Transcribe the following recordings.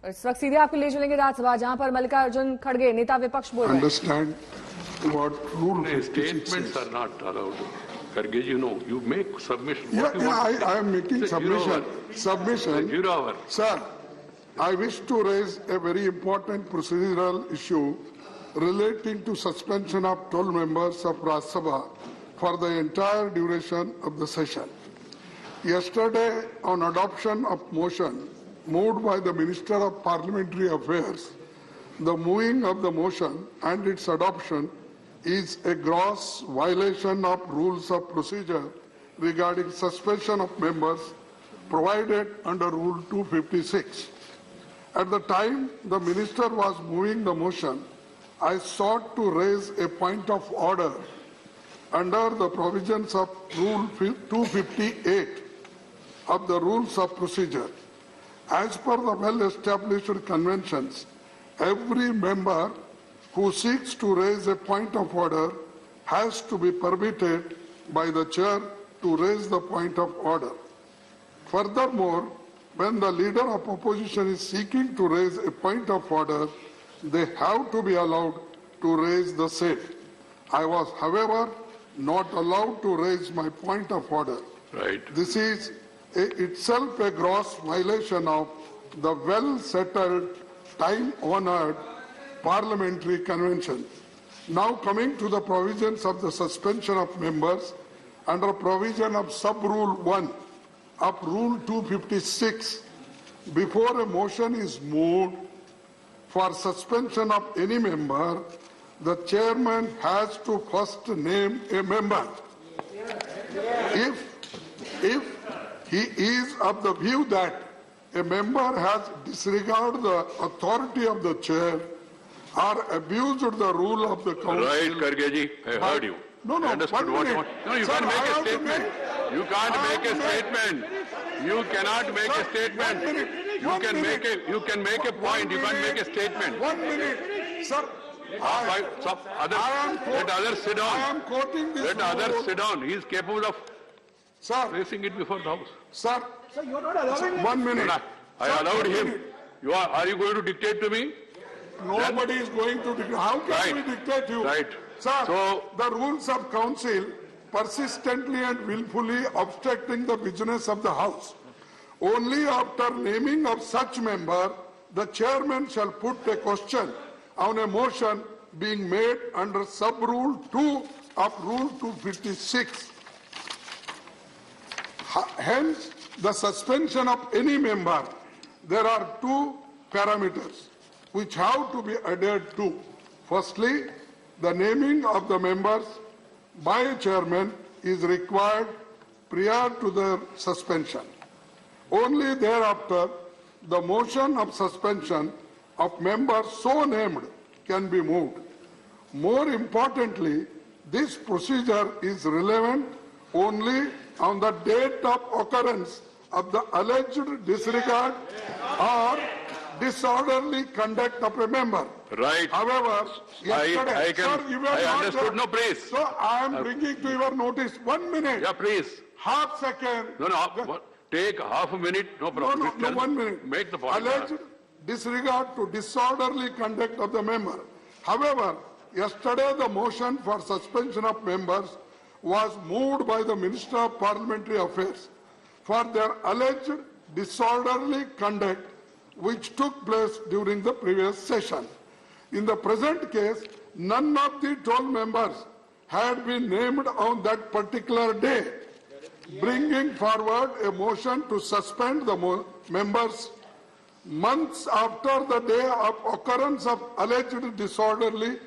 इस वक्त सीधे आपको ले चलेंगे राज्यसभा, जहां पर मल्लिकार्जुन खड़गे नेता विपक्ष बोल रहे हैं। Understand what rule statements are not allowed. Karge, you make submission. Yeah, What you want I am making submission. Sir, I wish to raise a very important procedural issue relating to suspension of 12 members of Rajya Sabha for the entire duration of the session. Yesterday, on adoption of motion moved by the Minister of Parliamentary Affairs, the moving of the motion and its adoption is a gross violation of rules of procedure regarding suspension of members provided under Rule 256. At the time the Minister was moving the motion, I sought to raise a point of order under the provisions of Rule 258 of the Rules of Procedure. As per the well-established conventions, every member who seeks to raise a point of order has to be permitted by the chair to raise the point of order. Furthermore, when the leader of opposition is seeking to raise a point of order, they have to be allowed to raise the same. I was, however, not allowed to raise my point of order. Right. This is itself a gross violation of the well-settled, time-honored parliamentary convention. Now coming to the provisions of the suspension of members under provision of sub-rule 1 of Rule 256, before a motion is moved for suspension of any member, the chairman has to first name a member. If he is of the view that a member has disregarded the authority of the chair or abused the rule of the council. Right, Kargeji, I heard you. No, I understood what you want. No, you can't make a statement. You can't make a statement. You cannot make a statement. You can make a point. You can't make a statement. 1 minute, sir. Let others sit down. I am quoting this. Let others sit down. He is capable of placing it before the House. Sir, you are not allowing 1 minute. I allowed him. Are you going to dictate to me? Nobody is going to dictate. How can we dictate you? Right. Sir, so, the rules of council persistently and willfully obstructing the business of the House. Only after naming of such member, the chairman shall put a question on a motion being made under sub-rule 2 of Rule 256. Hence, the suspension of any member, there are two parameters which have to be adhered to. Firstly, the naming of the members by a chairman is required prior to their suspension. Only thereafter, the motion of suspension of members so named can be moved. More importantly, this procedure is relevant only on the date of occurrence of the alleged disregard or disorderly conduct of a member. Right. However, yesterday, I understood. No, please. So I am bringing to your notice 1 minute. Yeah, please. Half second. No. Take half a minute. No problem. No, 1 minute. Make the point. Alleged disregard to disorderly conduct of the member. However, yesterday the motion for suspension of members was moved by the Minister of Parliamentary Affairs for their alleged disorderly conduct which took place during the previous session. In the present case, none of the 12 members had been named on that particular day, bringing forward a motion to suspend the members months after the day of occurrence of alleged disorderly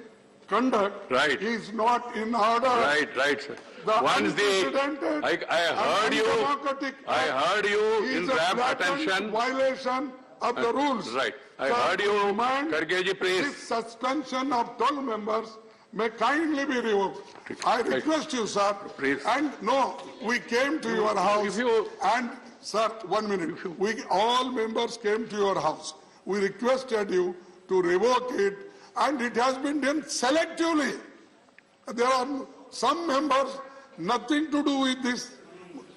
conduct is not in order. Right, sir. Once I heard you in rapt attention. Violation of the rules. Right. I heard you, Kargeji, please. This suspension of 12 members may kindly be revoked. I request you, sir. Please. And no, we came to your house. And, sir, 1 minute. All members came to your house. We requested you to revoke it, and it has been done selectively. There are some members, nothing to do with this.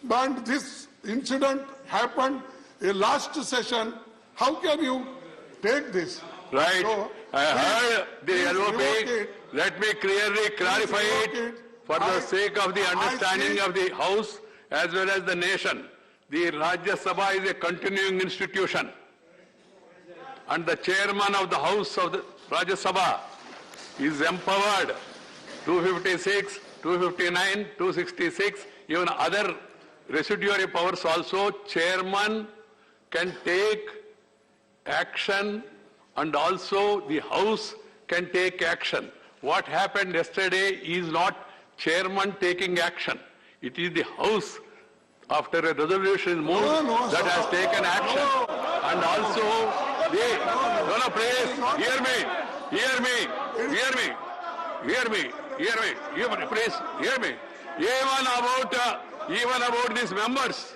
But this incident happened in last session. How can you take this. Right. So, I heard the please LOP. revoke it. Let me clearly clarify revoke it it. for the I- sake of the understanding see- of the House as well as the nation. The Rajya Sabha is a continuing institution. And the chairman of the House of the Rajya Sabha is empowered 256, 259, 266, even other residuary powers also. Chairman can take action and also the House can take action. What happened yesterday is not chairman taking action. It is the House, after a resolution is moved, that has taken action. And also, please, hear me, please, hear me. Even about these members,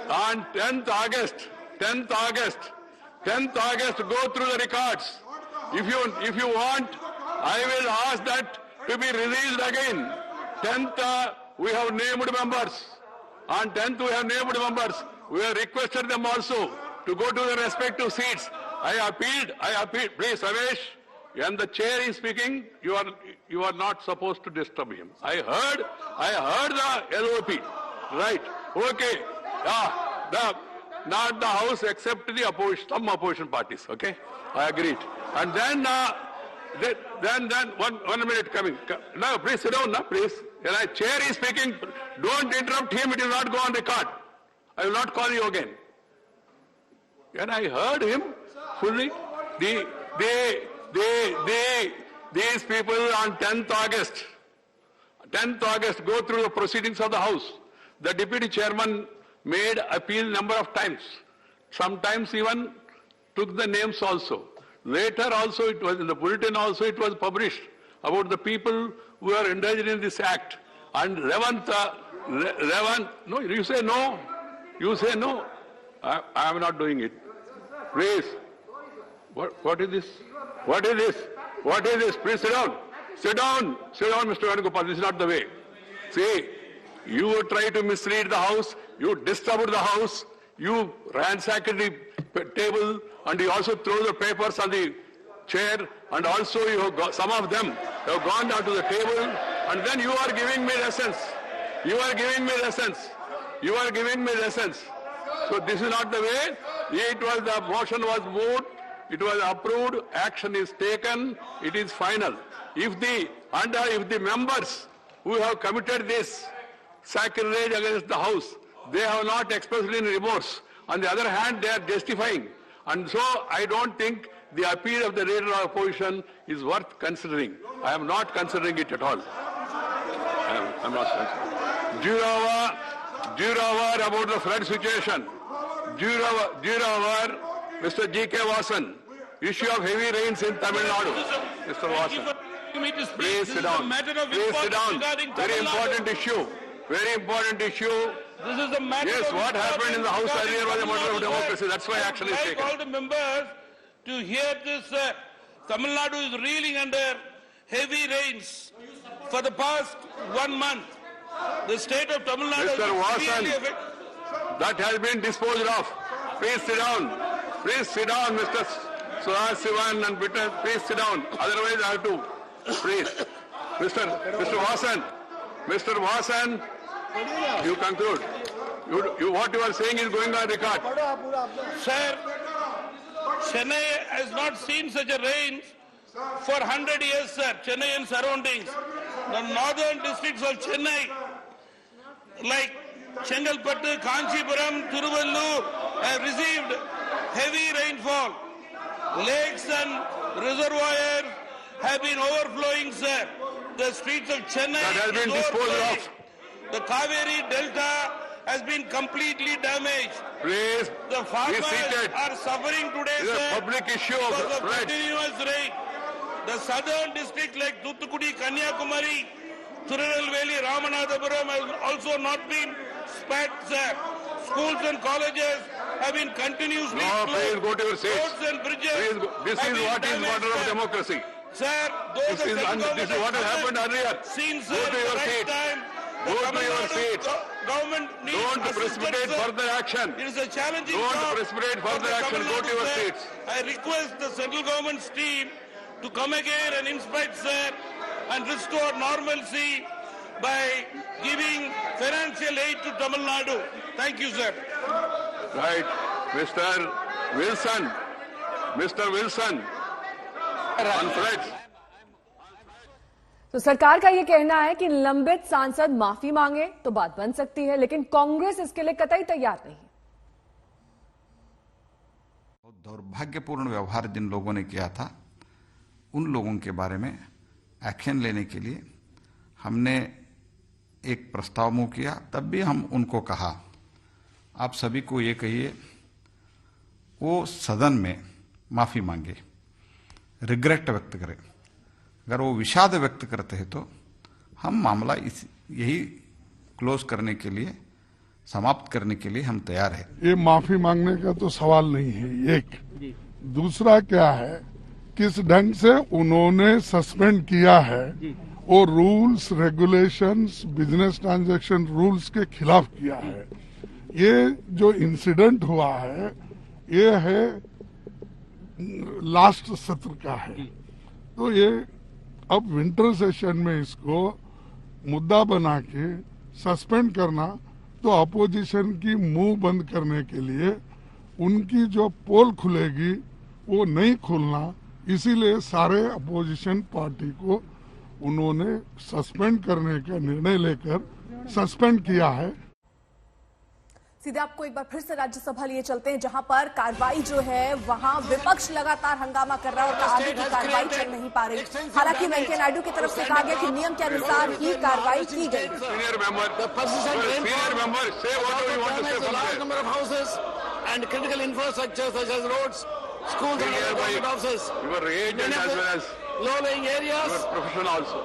on 10th August, go through the records. If you want, I will ask that to be released again. 10th, we have named members. On 10th, we have named members. We have requested them also to go to the respective seats. I appealed. Please, Ramesh, when the chair is speaking, you are not supposed to disturb him. I heard the LOP. Right. Okay. Not the House except the opposition, some opposition parties. Okay. I agreed. And then, one minute coming. No, please sit down, no, please. When a chair is speaking, don't interrupt him. It will not go on record. I will not call you again. When I heard him fully, these people on 10th August go through the proceedings of the House. The deputy chairman made appeal number of times. Sometimes even took the names also. Later also it was in the bulletin also it was published about the people who are engaged in this act. And Revanth, no, you say no. You say no. I am not doing it. Please. What is this? What is this? What is this? Please sit down. Sit down, Mr. Venugopal. This is not the way. See, you try to mislead the House. You disturbed the House. You ransacked the table, and you also throw the papers on the chair, and also you have got, some of them have gone down to the table, and then you are giving me lessons. You are giving me lessons. You are giving me lessons. So this is not the way. The motion was moved. It was approved. Action is taken. It is final. If the members who have committed this sacrilege against the House, they have not expressed any remorse. On the other hand, they are justifying. And so I don't think the appeal of the leader of opposition is worth considering. I am not considering it at all. I am not considering. Juravar about the flood situation. Juravar, Mr. G.K. Vasan, issue of heavy rains in Tamil Nadu. Mr. Vasan. Please sit down. Please sit down. Very important issue. Very important issue. This is a matter Yes, of what happened in the House earlier was a matter of democracy. That's why action is I taken. called the members to hear this. Tamil Nadu is reeling under heavy rains for the past 1 month. The state of Tamil Nadu Mr. is Vasan, severely affected. that has been disposed of. Please sit down. Please sit down, Mr. Sivan and Bitter. Please sit down. Otherwise, I have to. Please. Mr. Vasan, you conclude. What you are saying is going on record. Sir, Chennai has not seen such a rain for 100 years, sir. Chennai and surroundings. The northern districts of Chennai, like Chengalpattu, Kanchipuram, Thiruvallur, have received heavy rainfall. Lakes and reservoirs have been overflowing, sir. The streets of Chennai That has been is disposed overflowing. of. The Kaveri Delta has been completely damaged. Please The be farmers seated. are suffering today, This is a sir, public issue because of of floods. continuous rain. The southern districts like Thoothukudi, Kanyakumari, Tirunelveli, Ramanathapuram has also not been spared, sir. Schools and colleges have been continuously No, please closed. go to your seats. Roads and bridges Please go. This have is been what is damaged, matter of sir. democracy. Sir, those This is what has happened earlier. Seen, sir, Go to the your right seat. time, Go to your seats. Government needs Don't assistance, precipitate sir. further action. It is a challenging Don't job precipitate for further the action. Tamil Go to Nadu, your sir. seats. I request the central government's team to come again and inspect, sir, and restore normalcy by giving financial aid to Tamil Nadu. Thank you, sir. Right. Mr. Wilson. Mr. Wilson. On floods. तो सरकार का यह कहना है कि निलंबित सांसद माफी मांगे तो बात बन सकती है, लेकिन कांग्रेस इसके लिए कतई तैयार नहीं। दुर्भाग्यपूर्ण व्यवहार जिन लोगों ने किया था उन लोगों के बारे में एक्शन लेने के लिए हमने एक प्रस्ताव मुंह किया। तब भी हम उनको कहा, आप सभी को ये कहिए वो सदन में माफी मांगे, रिग्रेट व्यक्त करें। अगर वो विषाद व्यक्त करते हैं तो हम मामला यही क्लोज करने के लिए, समाप्त करने के लिए हम तैयार हैं। ये माफी मांगने का तो सवाल नहीं है। एक दूसरा क्या है, किस ढंग से उन्होंने सस्पेंड किया है, वो rules regulations business transaction rules के खिलाफ किया है। ये जो इंसिडेंट हुआ है ये है लास्ट सत्र का है, तो ये अब विंटर सेशन में इसको मुद्दा बना के सस्पेंड करना तो अपोजिशन की मुंह बंद करने के लिए उनकी जो पोल खुलेगी वो नहीं खुलना, इसीलिए सारे अपोजिशन पार्टी को उन्होंने सस्पेंड करने का निर्णय लेकर सस्पेंड किया है। सीधे आपको एक बार फिर से राज्यसभा लिए चलते हैं, जहां पर कार्रवाई जो है वहां विपक्ष लगातार हंगामा कर रहा है और आगे की कार्रवाई चल नहीं पा रही। हालांकि वेंकैया नायडू की तरफ से कहा गया कि नियम के अनुसार ही कार्रवाई की गई। and critical infrastructure such as roads, schools and other government offices. Your age and as well as low-lying areas your profession also.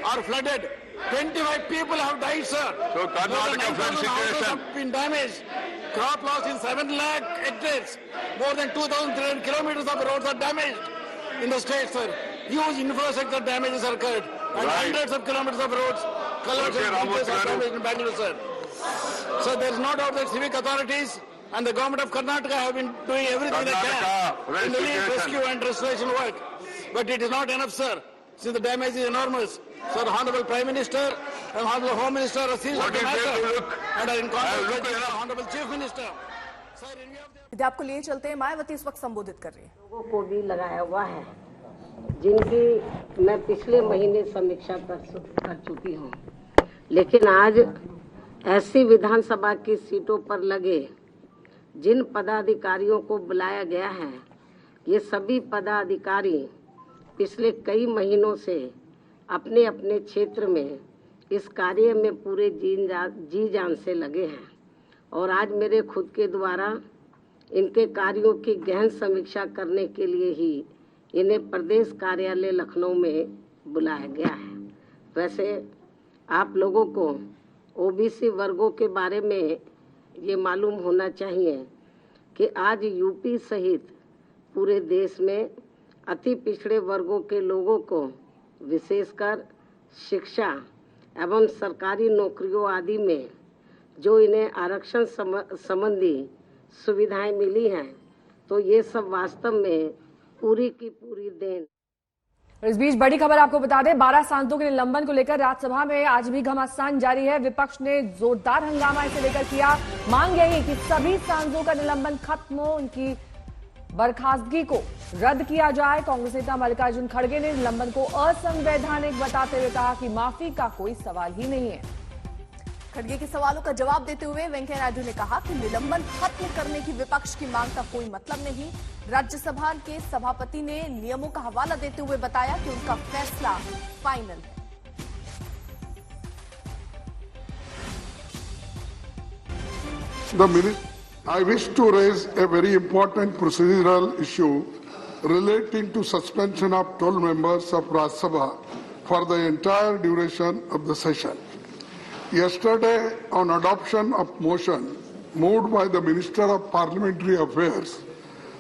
are flooded. 25 people have died, sir. So Karnataka flood situation have been damaged. Crop loss in 7 lakh hectares. More than 2,300 kilometers of roads are damaged in the state, sir. Huge infrastructure damages are occurred. And hundreds of kilometers of roads, culverts and bridges are damaged in Bangalore, sir. So there is no doubt that civic authorities and the government of Karnataka have been doing everything they can in the relief, rescue and restoration work. But it is not enough, sir, since the damage is enormous. So the Honorable Prime Minister and Honorable Home Minister are seized of the matter and are in contact with the Honorable Chief Minister. Sir, in view of the... आपको लिए चलते हैं, मायावती इस वक्त संबोधित कर रही है। लोगों को भी लगाया हुआ है, जिनकी मैं पिछले महीने समीक्षा कर चुकी हूँ। लेकिन आज ऐसी विधानसभा की सीटों पर लगे जिन पदाधिकारियों को बुलाया गया है, ये सभी पदाधिकारी पिछले कई महीनों से अपने अपने क्षेत्र में इस कार्य में पूरे जी जान से लगे हैं और आज मेरे खुद के द्वारा इनके कार्यों की गहन समीक्षा करने के लिए ही इन्हें प्रदेश कार्यालय लखनऊ में बुलाया गया है। वैसे आप लोगों को ओबीसी वर्गों के बारे में ये मालूम होना चाहिए कि आज यूपी सहित पूरे देश में अति पिछड़े वर्गों के लोगों को विशेषकर शिक्षा एवं सरकारी नौकरियों आदि में जो इन्हें आरक्षण संबंधी सुविधाएं मिली हैं, तो ये सब वास्तव में पूरी की पूरी देन। इस बीच बड़ी खबर आपको बता दें, 12 सांसदों के निलंबन को लेकर राज्यसभा में आज भी घमासान जारी है। विपक्ष ने जोरदार हंगामा इसे लेकर किया। मांग यही कि सभी सांसदों का निलंबन खत्म हो, उनकी बर्खास्तगी को रद्द किया जाए। कांग्रेस नेता मल्लिकार्जुन खड़गे ने निलंबन को असंवैधानिक बताते हुए कहा कि माफी का कोई सवाल ही नहीं है। खड़गे के सवालों का जवाब देते हुए वेंकैया नायडू ने कहा कि निलंबन खत्म करने की विपक्ष की मांग का कोई मतलब नहीं। राज्यसभा के सभापति ने नियमों का हवाला देते हुए बताया कि उनका फैसला फाइनल है। I wish to raise a very important procedural issue relating to suspension of 12 members of Rajya Sabha for the entire duration of the session. Yesterday, on adoption of motion moved by the Minister of Parliamentary Affairs,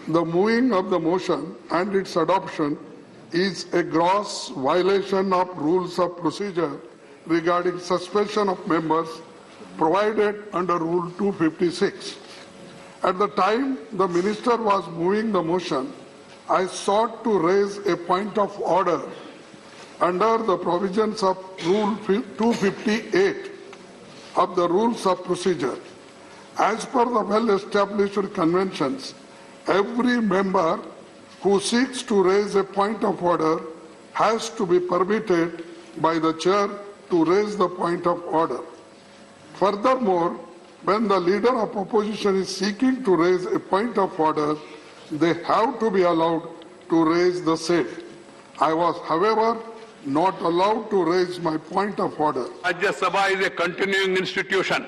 the moving of the motion and its adoption is a gross violation of rules of procedure regarding suspension of members provided under Rule 256. At the time the minister was moving the motion, I sought to raise a point of order under the provisions of Rule 258 of the Rules of Procedure. As per the well-established conventions, every member who seeks to raise a point of order has to be permitted by the chair to raise the point of order. Furthermore, when the leader of opposition is seeking to raise a point of order, they have to be allowed to raise the same. I was, however, not allowed to raise my point of order. Rajya Sabha is a continuing institution,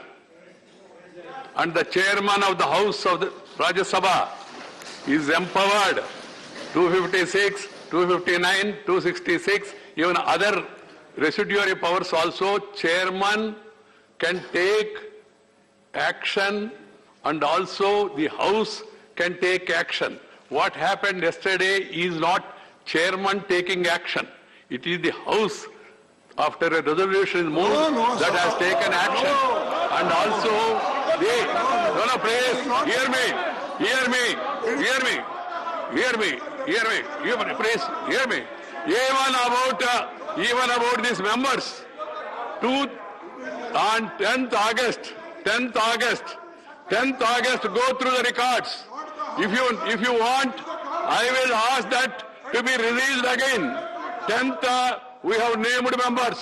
and the chairman of the House of the Rajya Sabha is empowered 256, 259, 266, even other residuary powers also. Chairman can take action and also the House can take action. What happened yesterday is not chairman taking action. It is the House, after a resolution is moved, that has taken action. And also, please, hear me, please, hear me. Even about these members, on 10th August, go through the records. If you want, I will ask that to be released again. 10th, we have named members.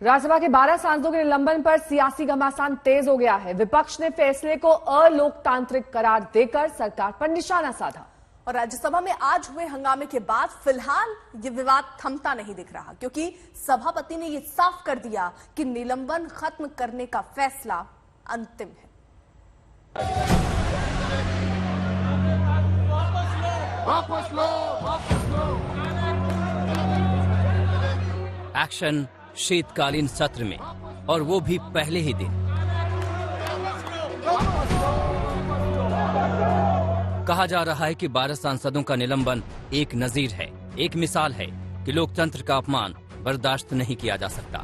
Rajya Sabha के 12 सांसदों के निलंबन पर सियासी घमासान तेज हो गया है। विपक्ष ने फैसले को अलोकतांत्रिक करार देकर सरकार पर निशाना साधा। और राज्यसभा में आज हुए हंगामे के बाद फिलहाल ये विवाद थमता नहीं दिख रहा, क्योंकि सभापति ने ये साफ कर दिया कि निलंबन खत्म करने का फैसला अंतिम है। एक्शन शीतकालीन सत्र में, और वो भी पहले ही दिन। कहा जा रहा है कि 12 सांसदों का निलंबन एक नजीर है, एक मिसाल है कि लोकतंत्र का अपमान बर्दाश्त नहीं किया जा सकता।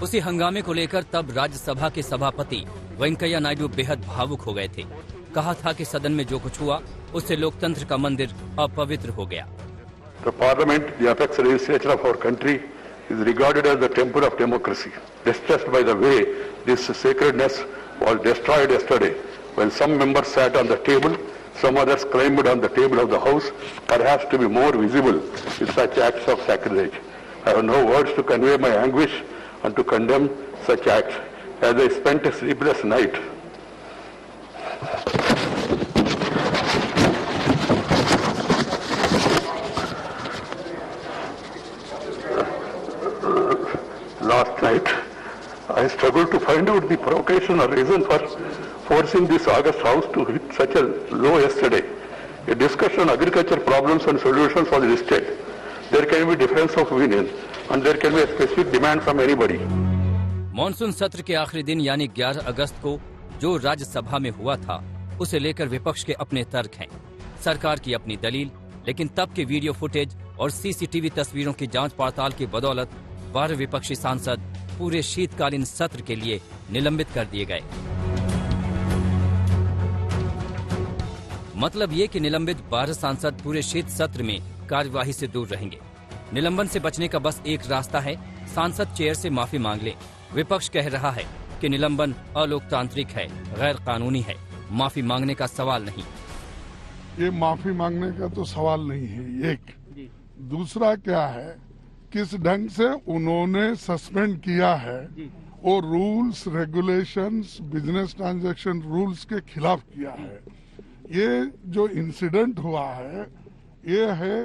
उसी हंगामे को लेकर तब राज्यसभा के सभापति वेंकैया नायडू बेहद भावुक हो गए थे। कहा था कि सदन में जो कुछ हुआ उससे लोकतंत्र का मंदिर अपवित्र हो गया। The parliament, the apex legislature of our country, is regarded as the temple of democracy. Distressed by the way this sacredness was destroyed yesterday, when some members sat on the table, some others climbed on the table of the House, perhaps to be more visible with such acts of sacrilege. I have no words to convey my anguish and to condemn such acts. As I spent a sleepless night, last night, I struggled to find out the provocation or reason for forcing this August House to hit such a low yesterday. A discussion on agriculture problems and solutions was listed. There can be difference of opinion and there can be a specific demand from anybody. Monsoon सत्र के आखिरी दिन यानी 11 अगस्त को जो राज्यसभा में हुआ था, उसे लेकर विपक्ष के अपने तर्क हैं, सरकार की अपनी दलील। लेकिन तब के वीडियो फुटेज और सीसीटीवी तस्वीरों की जांच पड़ताल की बदौलत 12 विपक्षी सांसद पूरे शीतकालीन सत्र के लिए निलंबित कर दिए गए। मतलब ये कि निलंबित 12 सांसद पूरे शीत सत्र में कार्यवाही से दूर रहेंगे। निलंबन से बचने का बस एक रास्ता है, सांसद चेयर से माफी मांग ले। विपक्ष कह रहा है कि निलंबन अलोकतांत्रिक है, गैर कानूनी है, माफी मांगने का सवाल नहीं। ये माफी मांगने का तो सवाल नहीं है। एक दूसरा क्या है, किस ढंग से उन्होंने सस्पेंड किया है, वो rules regulations business transaction rules के खिलाफ किया है। ये जो इंसिडेंट हुआ है, ये है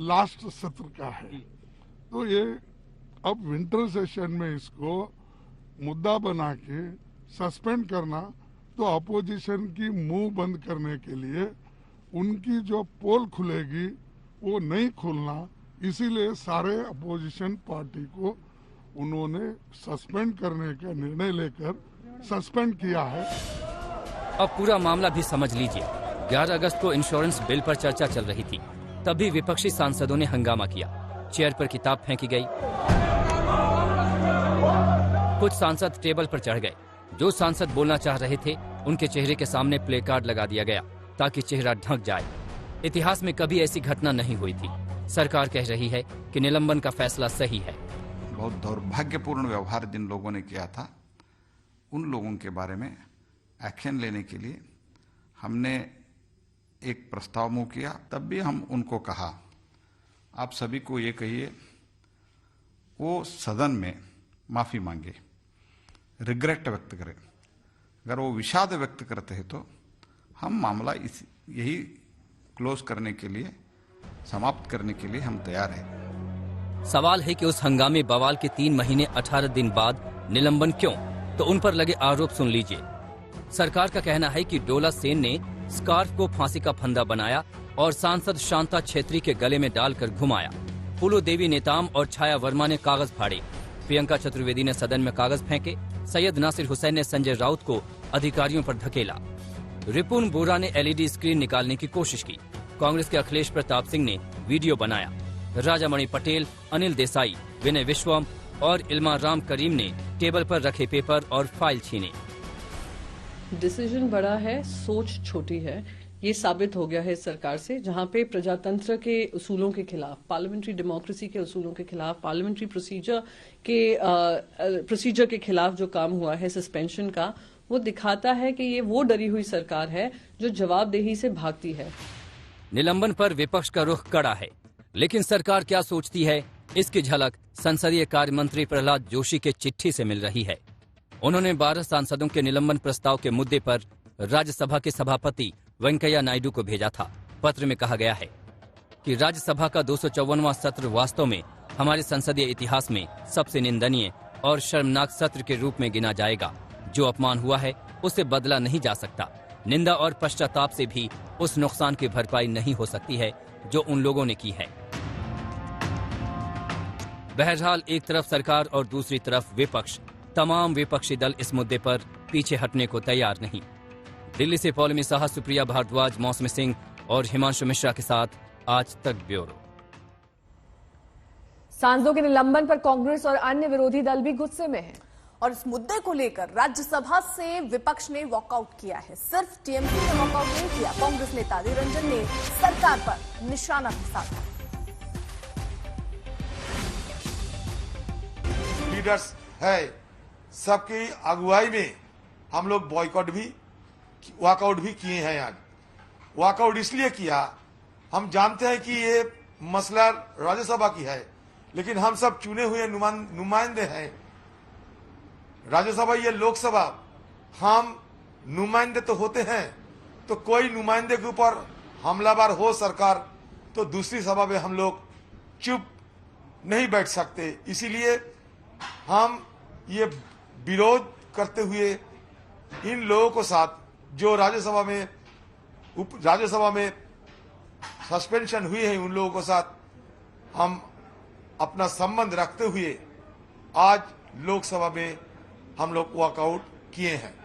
लास्ट सत्र का है, तो ये अब विंटर सेशन में इसको मुद्दा बना के सस्पेंड करना, तो अपोजिशन की मुंह बंद करने के लिए उनकी जो पोल खुलेगी वो नहीं खोलना, इसीलिए सारे अपोजिशन पार्टी को उन्होंने सस्पेंड करने का निर्णय लेकर सस्पेंड किया है। अब पूरा मामला भी समझ लीजिए। 11 अगस्त को इंश्योरेंस बिल पर चर्चा चल रही थी। तभी विपक्षी सांसदों ने हंगामा किया। चेयर पर किताब फेंकी गई, कुछ सांसद टेबल पर चढ़ गए। जो सांसद बोलना चाह रहे थे उनके चेहरे के सामने प्ले कार्ड लगा दिया गया ताकि चेहरा ढक जाए। इतिहास में कभी ऐसी घटना नहीं हुई थी। सरकार कह रही है कि निलंबन का फैसला सही है। बहुत दुर्भाग्यपूर्ण व्यवहार जिन लोगों ने किया था उन लोगों के बारे में एक्शन लेने के लिए हमने एक प्रस्ताव मुंह किया। तब भी हम उनको कहा, आप सभी को ये कहिए वो सदन में माफी मांगे, रिग्रेट व्यक्त करें। अगर वो विषाद व्यक्त करते हैं तो हम मामला यही क्लोज करने के लिए, समाप्त करने के लिए हम तैयार हैं। सवाल है कि उस हंगामे बवाल के 3 महीने 18 दिन बाद निलंबन क्यों? तो उन पर लगे आरोप सुन लीजिए। सरकार का कहना है कि डोला सेन ने स्कार्फ को फांसी का फंदा बनाया और सांसद शांता छेत्री के गले में डालकर घुमाया। फूलो देवी नेताम और छाया वर्मा ने कागज फाड़े। प्रियंका चतुर्वेदी ने सदन में कागज फेंके। सैयद नासिर हुसैन ने संजय राउत को अधिकारियों पर धकेला। रिपुन बोरा ने एलईडी स्क्रीन निकालने की कोशिश की। कांग्रेस के अखिलेश प्रताप सिंह ने वीडियो बनाया। राजामणि पटेल, अनिल देसाई, विनय विश्वम और इल्मा राम करीम ने टेबल पर रखे पेपर और फाइल छीने। डिसीजन बड़ा है, सोच छोटी है। ये साबित हो गया है इस सरकार से, जहां पे प्रजातंत्र के उसूलों के खिलाफ, पार्लियामेंट्री डेमोक्रेसी के उसूलों के खिलाफ, पार्लियामेंट्री प्रोसीजर के खिलाफ जो काम हुआ है सस्पेंशन का, वो दिखाता है कि ये वो डरी हुई सरकार है जो जवाबदेही से भागती है। निलंबन पर विपक्ष का रुख कड़ा है, लेकिन सरकार क्या सोचती है इसकी झलक संसदीय कार्य मंत्री प्रहलाद जोशी के चिट्ठी से मिल रही है। उन्होंने 12 सांसदों के निलंबन प्रस्ताव के मुद्दे पर राज्यसभा के सभापति वेंकैया नायडू को भेजा था। पत्र में कहा गया है कि राज्यसभा का 254वां सत्र वास्तव में हमारे संसदीय इतिहास में सबसे निंदनीय और शर्मनाक सत्र के रूप में गिना जाएगा। जो अपमान हुआ है उससे बदला नहीं जा सकता। निंदा और पश्चाताप से भी उस नुकसान की भरपाई नहीं हो सकती है जो उन लोगों ने की है। बहरहाल एक तरफ सरकार और दूसरी तरफ विपक्ष, तमाम विपक्षी दल इस मुद्दे पर पीछे हटने को तैयार नहीं। दिल्ली से पौलमी साहा, सुप्रिया भारद्वाज, मौसमी सिंह और हिमांशु मिश्रा के साथ आज तक ब्यूरो। सांसदों के निलंबन पर कांग्रेस और अन्य विरोधी दल भी गुस्से में हैं। और इस मुद्दे को लेकर राज्यसभा से विपक्ष ने वॉकआउट किया है। सिर्फ टीएमसी ने वॉकआउट नहीं किया, कांग्रेस नेता अधीर रंजन ने सरकार पर निशाना भी साधा। लीडर्स है, सबकी अगुवाई में हम लोग वॉकआउट भी किए हैं। आज वॉकआउट इसलिए किया, हम जानते हैं कि ये मसला राज्यसभा की है, लेकिन हम सब चुने हुए नुमाइंदे हैं। राज्यसभा ये लोकसभा, हम नुमाइंदे तो होते हैं, तो कोई नुमाइंदे के ऊपर हमलावर हो सरकार, तो दूसरी सभा में हम लोग चुप नहीं बैठ सकते। इसीलिए हम ये विरोध करते हुए इन लोगों को साथ जो राज्यसभा में सस्पेंशन हुई है, उन लोगों के साथ हम अपना संबंध रखते हुए आज लोकसभा में हम लोग वॉकआउट किए हैं।